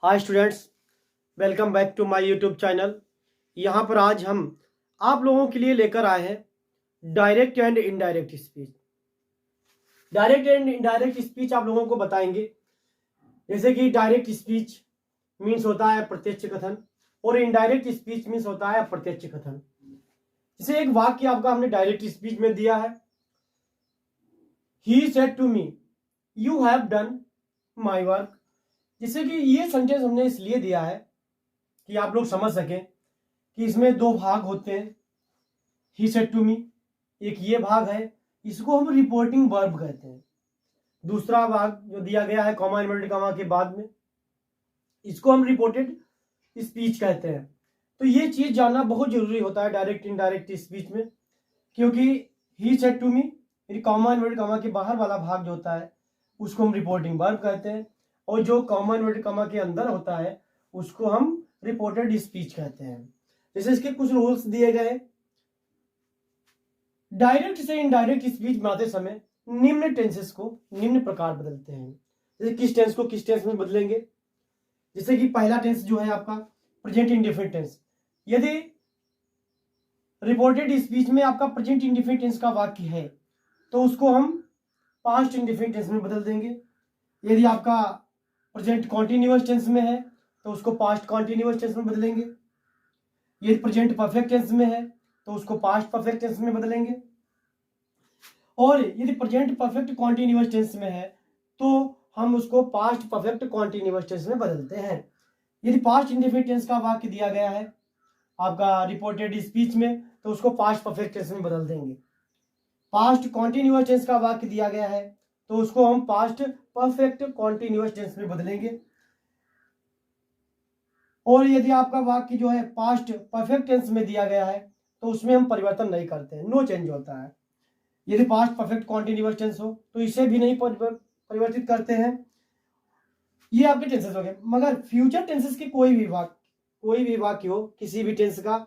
Hi students, welcome back to my YouTube channel. यहाँ पर आज हम आप लोगों के लिए लेकर आए हैं direct and indirect speech. Direct and indirect speech आप लोगों को बताएंगे। जैसे कि डायरेक्ट स्पीच मीन्स होता है प्रत्यक्ष कथन और इनडायरेक्ट स्पीच मीन्स होता है अप्रत्यक्ष कथन। जैसे एक वाक्य आपका हमने डायरेक्ट स्पीच में दिया है, he said to me you have done my work. जिससे कि ये सेंटेंस हमने इसलिए दिया है कि आप लोग समझ सकें कि इसमें दो भाग होते हैं। ही सेड टू मी एक ये भाग है, इसको हम रिपोर्टिंग वर्ब कहते हैं। दूसरा भाग जो दिया गया है कॉमा इन्वर्टेड कॉमा के बाद में, इसको हम रिपोर्टेड स्पीच कहते हैं। तो ये चीज जानना बहुत जरूरी होता है डायरेक्ट इनडायरेक्ट स्पीच में, क्योंकि he said to me comma inverted comma के बाहर वाला भाग जो होता है उसको हम रिपोर्टिंग वर्ब कहते हैं, और जो कॉमा इन्वर्टेड कॉमा के अंदर होता है उसको हम रिपोर्टेड स्पीच कहते हैं। जैसे इसके कुछ रूल्स दिए गए। डायरेक्ट से इनडायरेक्ट स्पीच बनाते समय निम्न टेंसेस को निम्न प्रकार बदलते हैं। जैसे किस टेंस को किस टेंस में बदलेंगे। जैसे कि पहला टेंस जो है आपका प्रेजेंट इंडेफिनिट टेंस। यदि रिपोर्टेड स्पीच में आपका प्रेजेंट इंडेफिनिट टेंस का वाक्य है तो उसको हम पास्ट इंडेफिनिट टेंस में बदल देंगे। यदि आपका प्रेजेंट कॉन्टिन्यूअस टेंस में है तो उसको पास्ट कॉन्टिन्यूअस टेंस में बदलेंगे। यदि प्रेजेंट परफेक्ट टेंस में है तो उसको पास्ट परफेक्ट टेंस में बदलेंगे। और यदि प्रेजेंट परफेक्ट कॉन्टिन्यूअस टेंस में है तो हम उसको पास्ट परफेक्ट कॉन्टिन्यूअस टेंस में बदलते हैं। यदि पास्ट इंडेफिनिट टेंस का वाक्य दिया गया है आपका रिपोर्टेड स्पीच में तो उसको पास्ट परफेक्ट टेंस में बदल देंगे। पास्ट कॉन्टिन्यूअस टेंस का वाक्य दिया गया है तो उसको हम पास्ट परफेक्ट कॉन्टिन्यूअस टेंस में बदलेंगे। और यदि आपका वाक्य जो है पास्ट परफेक्ट टेंस में दिया गया है तो उसमें हम परिवर्तन नहीं करते हैं, नो चेंज होता है। यदि पास्ट परफेक्ट कॉन्टिन्यूअस टेंस हो तो इसे भी नहीं परिवर्तित करते हैं। ये आपके टेंसेस हो गए। मगर फ्यूचर टेंसेस के कोई भी वाक्य हो किसी भी टेंस का,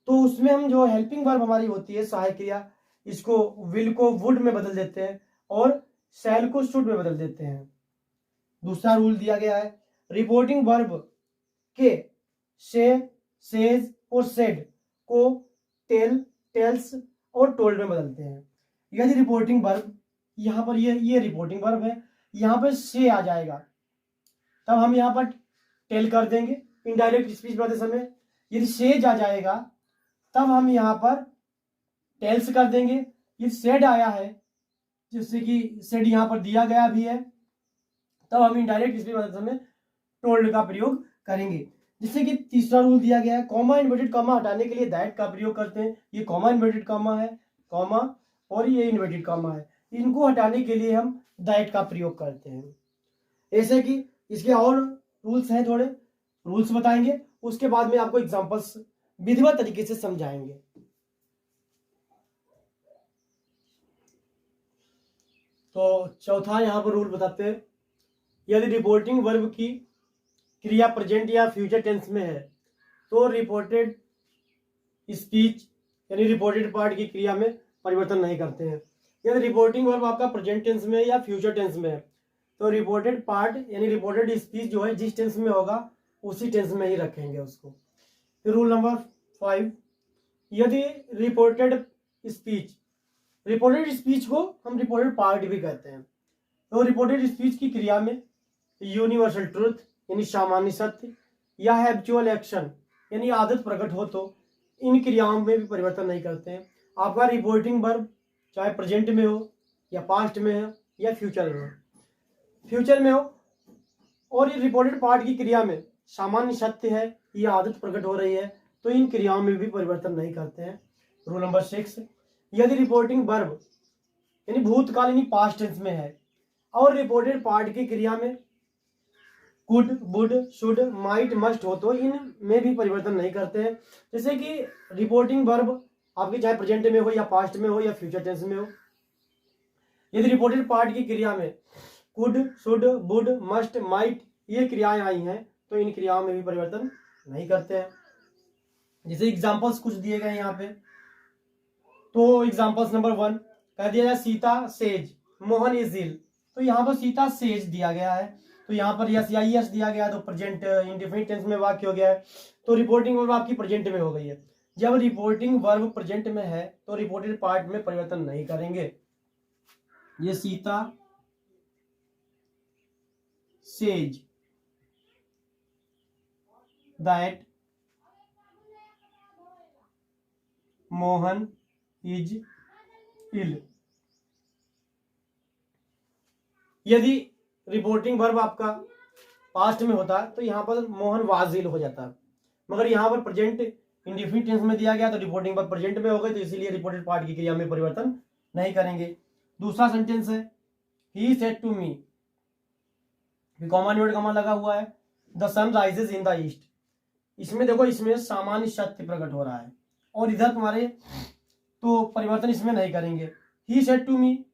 तो उसमें हम जो हेल्पिंग वर्ब हमारी होती है सहायक क्रिया, इसको विल को वुड में बदल देते हैं और शैल को शुड में बदल देते हैं। दूसरा रूल दिया गया है रिपोर्टिंग वर्ब के से, सेज और सेड को टेल, टेल्स और टोल्ड में बदलते हैं। यदि रिपोर्टिंग वर्ब यहाँ पर ये रिपोर्टिंग वर्ब है, यहाँ पर से आ जाएगा तब हम यहाँ पर टेल कर देंगे इनडायरेक्ट स्पीच बनाते समय। यदि सेज आ जाएगा तब हम यहाँ पर टेल्स कर देंगे। यदि सेड आया है जिससे कि सेड यहाँ पर दिया गया भी है तब हम इनडायरेक्ट स्पीच बनाते समय टोल्ड का प्रयोग करेंगे। जिससे कि तीसरा रूल दिया गया है कॉमा इन्वर्टेड कॉमा हटाने के लिए दैट का प्रयोग करते हैं। ये कॉमा इन्वर्टेड कॉमा है, कॉमा और ये इन्वर्टेड कॉमा है, इनको हटाने के लिए हम दैट का प्रयोग करते हैं। ऐसे कि इसके और रूल्स हैं, थोड़े रूल्स बताएंगे, उसके बाद में आपको एग्जांपल्स विधिवत तरीके से समझाएंगे। तो चौथा यहाँ पर रूल बताते हैं, यदि रिपोर्टिंग वर्ब की क्रिया प्रेजेंट या फ्यूचर टेंस में है तो रिपोर्टेड स्पीच यानी रिपोर्टेड पार्ट की क्रिया में परिवर्तन नहीं करते हैं। यदि रिपोर्टिंग वर्ब आपका प्रेजेंट टेंस में है या फ्यूचर टेंस में है तो रिपोर्टेड पार्ट यानी रिपोर्टेड स्पीच जो है जिस टेंस में होगा उसी टेंस में ही रखेंगे उसको। फिर रूल नंबर 5, यदि रिपोर्टेड स्पीच को हम रिपोर्टेड पार्ट भी कहते हैं। तो रिपोर्टेड स्पीच की क्रिया में यूनिवर्सल ट्रुथ यानी सामान्य सत्य या हैबिचुअल एक्शन यानी आदत प्रकट हो तो इन क्रियाओं में भी परिवर्तन नहीं करते हैं। आपका रिपोर्टिंग वर्ब चाहे प्रेजेंट में हो या पास्ट में हो या फ्यूचर में हो और ये रिपोर्टेड पार्ट की क्रिया में सामान्य सत्य है, ये आदत प्रकट हो रही है, तो इन क्रियाओं में भी परिवर्तन नहीं करते हैं। रूल नंबर 6, यदि रिपोर्टिंग वर्ब यानी भूतकाल यानी पास्ट टेंस में है और रिपोर्टेड पार्ट की क्रिया में could, would, should, might, must हो तो इनमें भी परिवर्तन नहीं करते हैं। जैसे कि रिपोर्टिंग वर्ब आपकी चाहे प्रेजेंट में हो या पास्ट में हो या फ्यूचर टेंस में हो, यदि रिपोर्टेड पार्ट की क्रिया में could, should, would, must, might ये क्रियाएं आई हैं तो इन क्रियाओं में भी परिवर्तन नहीं करते हैं। जैसे एग्जांपल्स कुछ दिए गए यहाँ पे, तो एग्जांपल्स नंबर 1 कह दिया जाए Sita says, Mohan is ill. तो यहाँ पर सीता सेज दिया गया है तो यहाँ पर यस या यस दिया गया तो प्रेजेंट इंडेफिनिट टेंस में वाक्य हो गया है। तो रिपोर्टिंग वर्ब आपकी प्रेजेंट में हो गई है। जब रिपोर्टिंग वर्ब प्रेजेंट में है तो रिपोर्टेड पार्ट में परिवर्तन नहीं करेंगे। ये Sita says that Mohan is ill. यदि रिपोर्टिंग वर्ब आपका पास्ट में होता तो यहां पर मोहन वाज इल हो जाता, मगर यहां पर प्रेजेंट इंडेफिनिट टेंस में दिया गया तो रिपोर्टिंग वर्ब प्रेजेंट में हो गई, तो इसीलिए रिपोर्टेड पार्ट की क्रिया में परिवर्तन नहीं करेंगे। दूसरा सेंटेंस है he said to me, comma inverted comma लगा हुआ है, the sun rises in the east. इसमें देखो, इसमें सामान्य सत्य प्रकट हो रहा है और इधर तुम्हारे तो परिवर्तन इसमें नहीं करेंगे। He said to me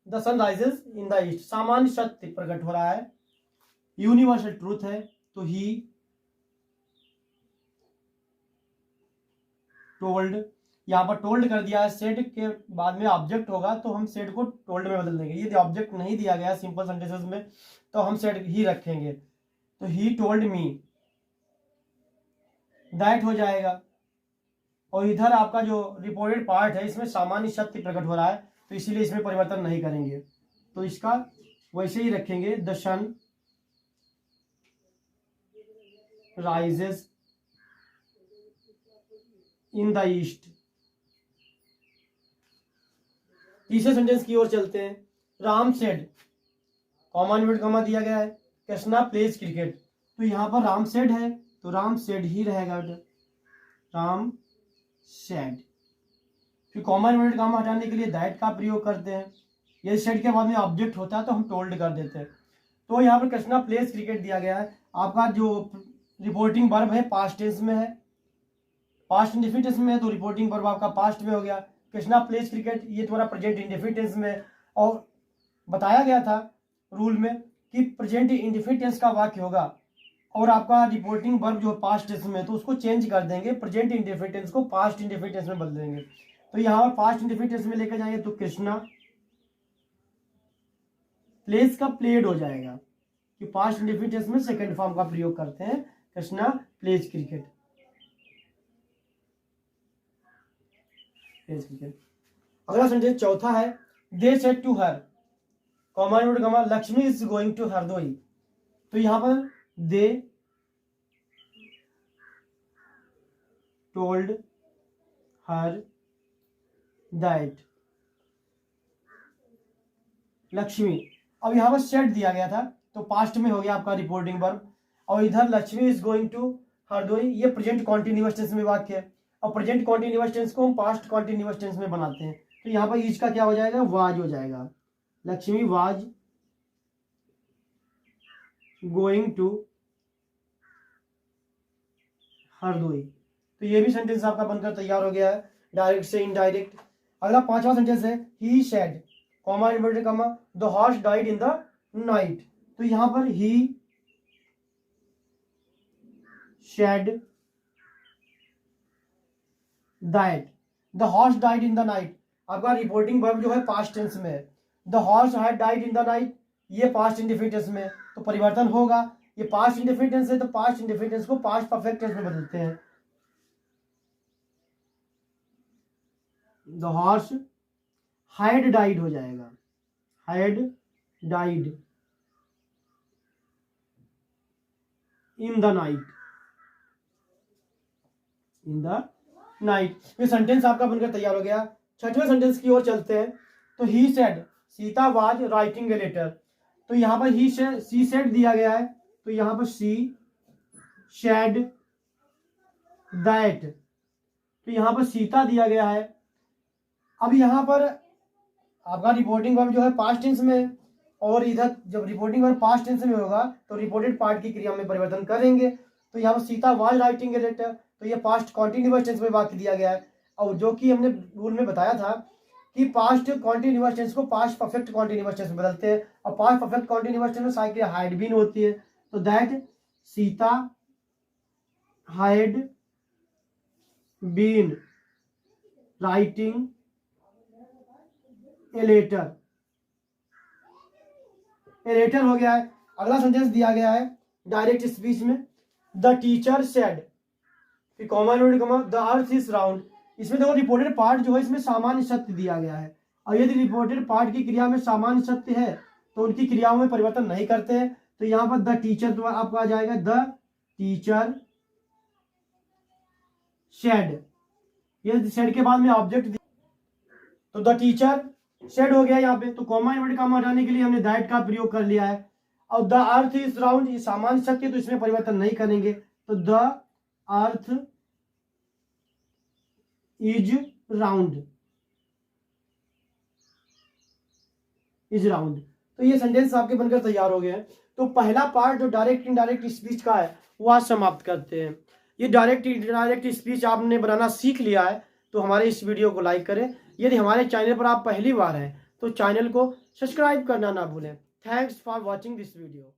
the sun rises in the east, सामान्य सत्य प्रकट हो रहा है, यूनिवर्सल ट्रूथ है, तो ही टोल्ड, यहां पर टोल्ड कर दिया है, सेड के बाद में ऑब्जेक्ट होगा तो हम सेड को टोल्ड में बदल देंगे। यदि ऑब्जेक्ट नहीं दिया गया सिंपल सेंटेंसेस में तो हम सेड ही रखेंगे, तो ही टोल्ड मी दैट हो जाएगा। और इधर आपका जो रिपोर्टेड पार्ट है इसमें सामान्य सत्य प्रकट हो रहा है तो इसीलिए इसमें परिवर्तन नहीं करेंगे, तो इसका वैसे ही रखेंगे, the sun rises in the east. तीसरे सेंटेंस की ओर चलते हैं। Ram said, comma inverted comma दिया गया है, कृष्णा प्लेज क्रिकेट, तो यहां पर राम सेड है तो राम सेड ही रहेगा, राम सेड। फिर कॉमा इन्वर्टेड कॉमा हटाने के लिए दैट का प्रयोग करते हैं। यदि सेड के बाद में ऑब्जेक्ट होता है तो हम टोल्ड कर देते हैं। तो यहाँ पर कृष्णा प्लेज क्रिकेट दिया गया है, आपका जो रिपोर्टिंग वर्ब है पास्ट टेंस में है, पास्ट इंडेफिनिट टेंस में है तो रिपोर्टिंग वर्ब आपका पास्ट में हो गया। कृष्णा प्लेज क्रिकेट ये तुम्हारा प्रेजेंट इंडेफिनिट टेंस में है, और बताया गया था रूल में कि प्रेजेंट इंडेफिनिट टेंस का वाक्य होगा और आपका रिपोर्टिंग वर्ब जो पास्ट टेंस में है तो उसको चेंज कर देंगे, प्रेजेंट इंडेफिनिट टेंस को पास्ट इंडेफिनिट टेंस में बदल देंगे। तो यहाँ पर पास्ट इंडेफिनिट टेंस में लेकर जाएंगे तो कृष्णा प्लेज का प्लेड हो जाएगा, कि पास्ट इंडेफिनिट टेंस में सेकंड फॉर्म का प्रयोग करते हैं, कृष्णा प्लेज क्रिकेट। अगला सेंटेंस चौथा है, they said to her, comma inverted comma, Lakshmi is going to Hardoi, तो यहां पर they told her that Lakshmi. अब यहां पर सेड दिया गया था तो पास्ट में हो गया आपका रिपोर्टिंग वर्ब, और इधर Lakshmi is going to Hardoi ये प्रेजेंट कॉन्टिन्यूअस टेंस में वाक्य है, और प्रेजेंट कॉन्टिन्यूअस टेंस को हम पास्ट कॉन्टिन्यूअस टेंस में बनाते हैं, तो यहाँ पर इज का क्या हो जाएगा, वाज हो जाएगा, Lakshmi was going to Hardoi. तो ये भी सेंटेंस आपका बनकर तैयार हो गया है, डायरेक्ट से इनडायरेक्ट। अगला पांचवा सेंटेंस है, he said, comma inverted comma, the horse died in the night, तो यहां पर he said that the horse died in the night, आपका रिपोर्टिंग वर्ब जो है पास्ट टेंस में है, the horse had died in the night ये past indefinite tense में, तो परिवर्तन होगा, ये पास्ट इंडेफिनिट टेंस है तो पास्ट इंडेफिनिट टेंस को पास्ट परफेक्ट टेंस में बदलते हैं, द हॉर्स हैड डाइड हो जाएगा, had died in the night, in the night. ये सेंटेंस आपका बनकर तैयार हो गया। छठवें सेंटेंस की ओर चलते हैं। तो he said, Sita was writing a letter, तो यहां पर ही सी सेड दिया गया है तो यहां पर सी शेड दैट, तो यहां पर सीता दिया गया है। अब यहां पर आपका रिपोर्टिंग वर्ब जो है पास्ट टेंस में है, और इधर जब रिपोर्टिंग वर्ब पास्ट टेंस में होगा तो रिपोर्टेड पार्ट की क्रिया में परिवर्तन करेंगे, तो यहाँ पर Sita was writing a letter तो ये पास्ट कॉन्टिन्यूअस टेंस में वाक्य दिया गया है, और जो कि हमने रूल में बताया था कि पास्ट कॉन्टिन्यूअस टेंस को पास्ट परफेक्ट कॉन्टिन्यूअस टेंस में बदलते हैं, और पास्ट परफेक्ट कॉन्टिन्यूअस टेंस में साइकिल हाइड बीन होती है, तो that Sita had been writing a letter, a letter हो गया है। अगला सेंटेंस दिया गया है डायरेक्ट स्पीच में, द टीचर सेड, फिर comma inverted comma, the earth is round. इसमें देखो रिपोर्टेड पार्ट जो है इसमें सामान्य सत्य दिया गया है, और यदि रिपोर्टेड पार्ट की क्रिया में सामान्य सत्य है तो उनकी क्रियाओं में परिवर्तन नहीं करते हैं। तो यहाँ पर द टीचर तो आपका आ जाएगा द टीचर शेड, ये शेड के बाद में ऑब्जेक्ट, तो द टीचर शेड हो गया यहाँ पे। तो कॉमा इन्वर्टेड कॉमा हटाने के लिए हमने दैट का प्रयोग कर लिया है। और द अर्थ इज राउंड, ये सामान्य सत्य तो इसमें परिवर्तन नहीं करेंगे, तो the earth is round, is round. तो ये सेंटेंस आपके बनकर तैयार हो गए हैं। तो पहला पार्ट जो डायरेक्ट इनडायरेक्ट स्पीच का है वो आज समाप्त करते हैं। ये डायरेक्ट इनडायरेक्ट स्पीच आपने बनाना सीख लिया है तो हमारे इस वीडियो को लाइक करें। यदि हमारे चैनल पर आप पहली बार हैं तो चैनल को सब्सक्राइब करना ना भूलें। Thanks for watching this video.